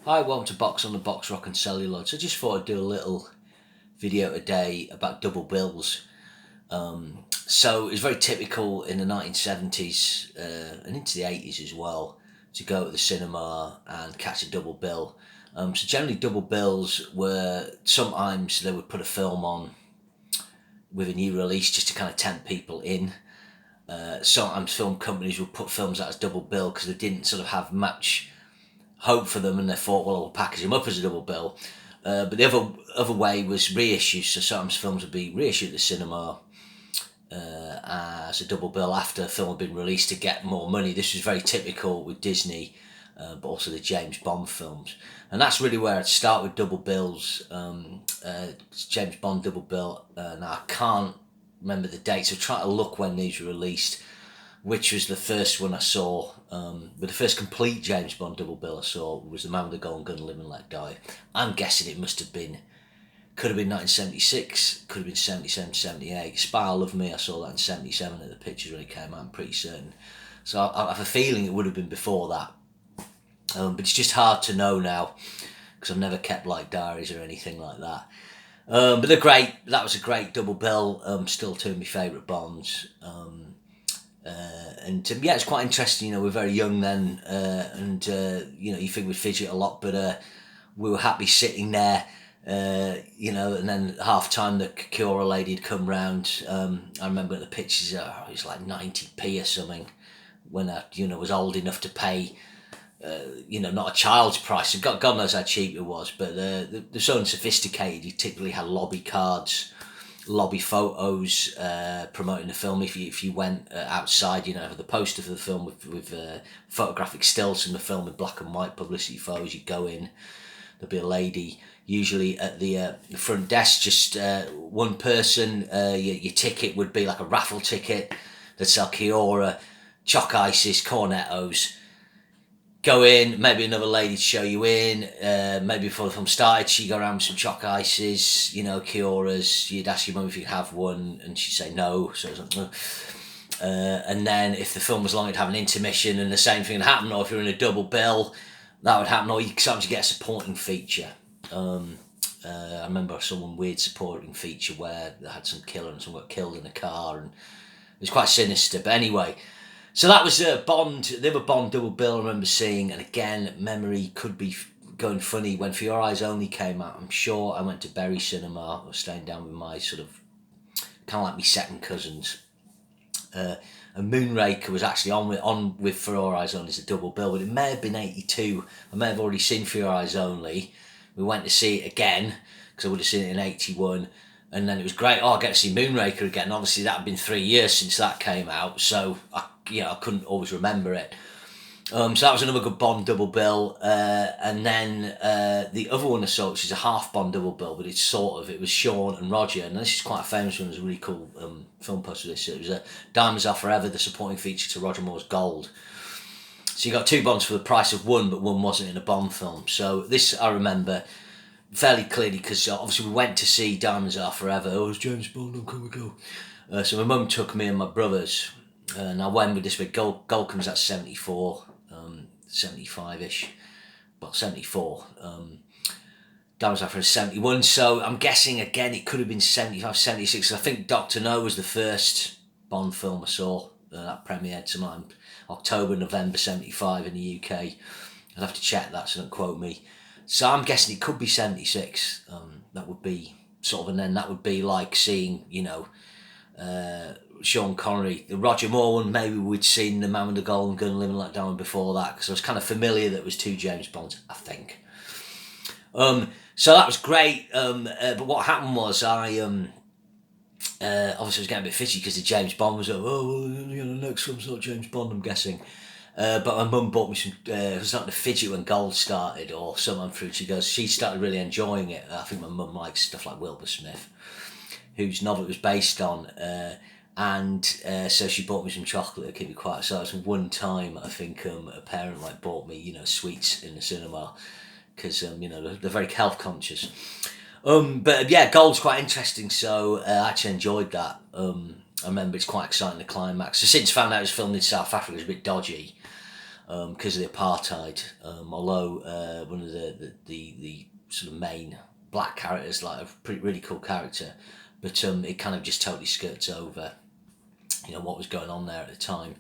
Hi, welcome to Box on the Box Rock and Celluloid. So I just thought I'd do a little video today about double bills. So it's very typical in the 1970s and into the 80s as well to go to the cinema and catch a double bill. So generally double bills were, sometimes they would put a film on with a new release just to kind of tempt people in. Sometimes film companies would put films out as double bill because they didn't sort of have much hope for them, and they thought, well, I'll package them up as a double bill. But the other way was reissues. So sometimes films would be reissued at the cinema as a double bill after a film had been released to get more money. This was very typical with Disney, but also the James Bond films. And that's really where I'd start with double bills. James Bond double bill. Now I can't remember the date, so try to look when these were released, which was the first one I saw. But the first complete James Bond double bill I saw was The Man with the Golden Gun, Live and Let Die. I'm guessing it must have been, could have been 1976, could have been 77, 78. Spy Love Me, I saw that in 77 at the pictures when it came out, I'm pretty certain. So I have a feeling it would have been before that. But it's just hard to know now, because I've never kept like diaries or anything like that. But they're great. That was a great double bill. Still two of my favourite Bonds. Yeah, it's quite interesting. You know, we're very young then, and you know, you think we'd fidget a lot, but we were happy sitting there. You know, and then half time the Cura lady had come round. I remember the pictures. It was like 90p or something when I, you know, was old enough to pay. You know, not a child's price. God knows how cheap it was, but they're so unsophisticated. You typically had lobby cards, lobby photos promoting the film. If you went outside, you know, the poster for the film with photographic stills from the film in black and white publicity photos. You go in, there'll be a lady usually at the front desk, just one person. Your ticket would be like a raffle ticket. They'd sell Cura, chalk ices, cornettos. Go in, maybe another lady to show you in. Maybe before the film started, she'd go around with some chalk ices, you know, Curas. You'd ask your mum if you could have one, and she'd say no. So it was like, and then if the film was long, it'd have an intermission, and the same thing would happen. Or if you're in a double bill, that would happen. Or you sometimes get a supporting feature. I remember some weird supporting feature where they had some killer and someone got killed in a car, and it was quite sinister. But anyway. So that was Bond, the other Bond double bill I remember seeing, and again, memory could be going funny. When For Your Eyes Only came out, I'm sure I went to Bury Cinema. I was staying down with my sort of, kind of like my second cousins. And Moonraker was actually on with For Your Eyes Only as a double bill, but it may have been 82. I may have already seen For Your Eyes Only. We went to see it again, because I would have seen it in 81. And then it was great. Oh, I get to see Moonraker again. Obviously, that had been 3 years since that came out, so I couldn't always remember it. So that was another good Bond double bill. And then the other one I saw, which is a half Bond double bill, but it was Sean and Roger. And this is quite a famous one. There's a really cool film poster of this. It was Diamonds Are Forever, the supporting feature to Roger Moore's Gold. So you got two Bonds for the price of one, but one wasn't in a Bond film. So this I remember fairly clearly, because obviously we went to see Diamonds Are Forever. Oh, it's James Bond, oh, can we go? So my mum took me and my brothers, and I went with this big Gold comes at 74, 75-ish, well, 74. Diamonds Are Forever 71, so I'm guessing again it could have been 75, 76. I think Dr. No was the first Bond film I saw. That premiered sometime October, November 75 in the UK. I'd have to check that, so don't quote me. So I'm guessing it could be 76. That would be sort of, and then that would be like seeing, you know, Sean Connery. The Roger Moore one, maybe we'd seen The Man with the Golden Gun, Live and Let Die before that, because I was kind of familiar that it was two James Bonds, I think. So that was great. But what happened was obviously I was getting a bit fishy because the James Bond was like, oh, well, you know, next film's not James Bond, I'm guessing. But my mum bought me some, it was starting to fidget when Gold started, or someone through, she started really enjoying it. I think my mum likes stuff like Wilbur Smith, whose novel it was based on, so she bought me some chocolate to keep me quiet. So that was one time, I think, a parent like bought me, you know, sweets in the cinema, because, you know, they're very health conscious. But yeah, Gold's quite interesting, so I actually enjoyed that. I remember it's quite exciting, the climax. So since I found out it was filmed in South Africa, it was a bit dodgy. because of the apartheid. Although one of the sort of main black characters, like a really cool character, but it kind of just totally skirts over, what was going on there at the time.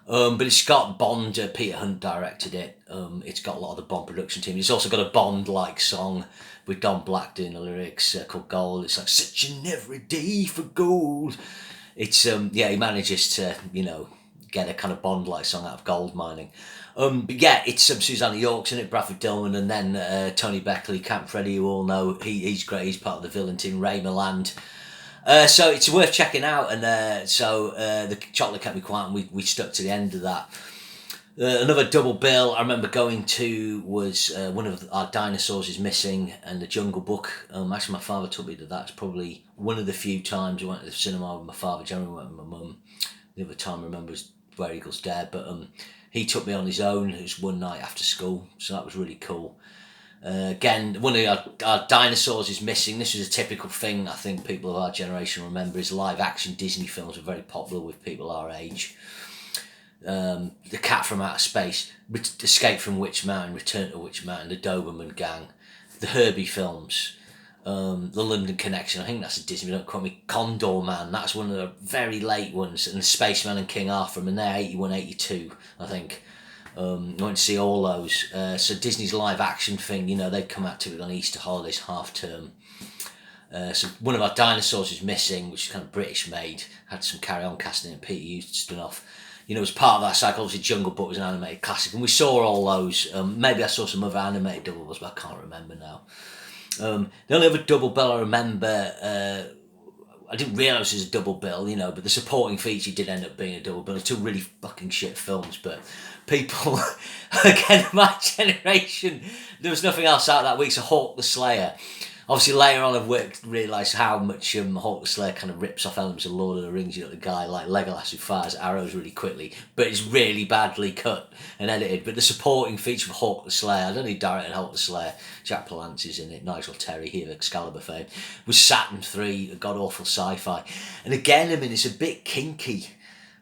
But it's got Bond, Peter Hunt directed it. It's got a lot of the Bond production team. It's also got a Bond-like song with Don Black doing the lyrics called Gold. It's like, searching every day for gold. It's, he manages to, get a kind of Bond-like song out of gold mining. But yeah, it's Susanna York's in it, Bradford Dillman, and then Tony Beckley, Camp Freddy, you all know. He's great. He's part of the villain team, Ray Milland. So it's worth checking out, and the Chocolate Kept Me Quiet, and we stuck to the end of that. Another double bill I remember going to was one of Our Dinosaurs Is Missing and The Jungle Book. Actually, my father took me to that. It's probably one of the few times I went to the cinema with my father. Generally went with my mum. The other time I remember was Where Eagles Dare, but he took me on his own. It was one night after school, so that was really cool. Again, one of our Dinosaurs Is Missing. This was a typical thing I think people of our generation remember, is live action Disney films were very popular with people our age. The Cat from Outer Space, Escape from Witch Mountain, Return to Witch Mountain, the Doberman Gang, the Herbie films, the London Connection, I think that's a Disney, don't quote me, Condor Man, that's one of the very late ones, and Spaceman and King Arthur, and they're 81, 82, I think. I went to see all those. So Disney's live action thing, they'd come out typically on Easter holidays, half term. So one of Our Dinosaurs Is Missing, which is kind of British made, had some Carry On casting and Peter Houston off. As part of that cycle, obviously Jungle Book was an animated classic, and we saw all those. Maybe I saw some other animated doubles, but I can't remember now. The only other double bill I remember, I didn't realise it was a double bill, but the supporting feature did end up being a double bill. It's two really fucking shit films, but people, again, my generation, there was nothing else out that week, so Hawk the Slayer. Obviously, later on, I've realised how much Hawk the Slayer kind of rips off elements of Lord of the Rings. The guy like Legolas who fires arrows really quickly, but it's really badly cut and edited. But the supporting feature of Hawk the Slayer, I don't know who directed Hawk the Slayer, Jack Palance is in it, Nigel Terry, here of Excalibur fame, was Saturn 3, a god-awful sci-fi. And again, it's a bit kinky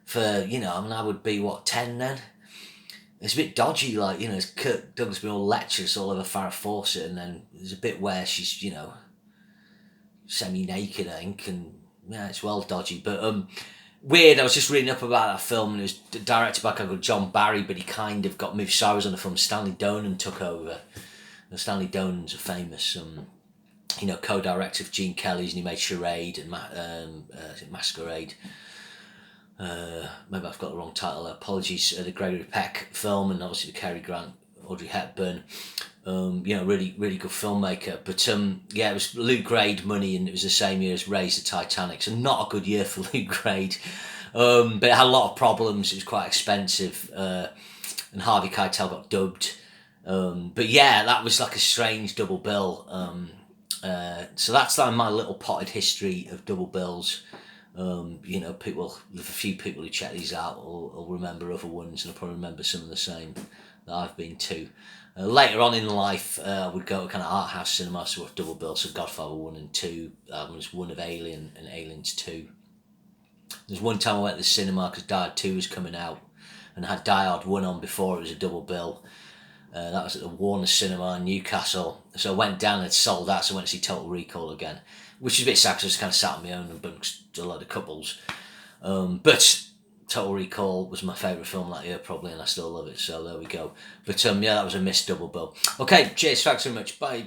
for, I would be, 10 then? It's a bit dodgy, it's Kirk Douglas being all lectures all over Farrah Fawcett, and then there's a bit where she's, semi-naked, I think, and yeah, it's well dodgy. But weird, I was just reading up about that film, and it was directed by a guy called John Barry, but he kind of got moved sideways on the film. Stanley Donen took over. Now, Stanley Donen's a famous, co-director of Gene Kelly's, and he made Charade and Masquerade. Maybe I've got the wrong title there. Apologies. The Gregory Peck film, and obviously the Cary Grant, Audrey Hepburn. Really, really good filmmaker. But it was Loot Grade money, and it was the same year as Raise the Titanic. So not a good year for Loot Grade. But it had a lot of problems. It was quite expensive, and Harvey Keitel got dubbed. But yeah, that was like a strange double bill. So that's like my little potted history of double bills. People, a few people who check these out will remember other ones, and I'll probably remember some of the same that I've been to. Later on in life, I would go to kind of art house cinema, so with double bills, so Godfather 1 and 2, was one of Alien and Aliens 2. There's one time I went to the cinema because Die Hard 2 was coming out, and I had Die Hard 1 on before it was a double bill. That was at the Warner Cinema in Newcastle. So I went down and it sold out, so I went to see Total Recall again, which is a bit sad because I was kind of sat on my own and amongst a load of couples. But Total Recall was my favourite film that year probably, and I still love it, so there we go. But that was a missed double bill. Okay, cheers, thanks very much, bye.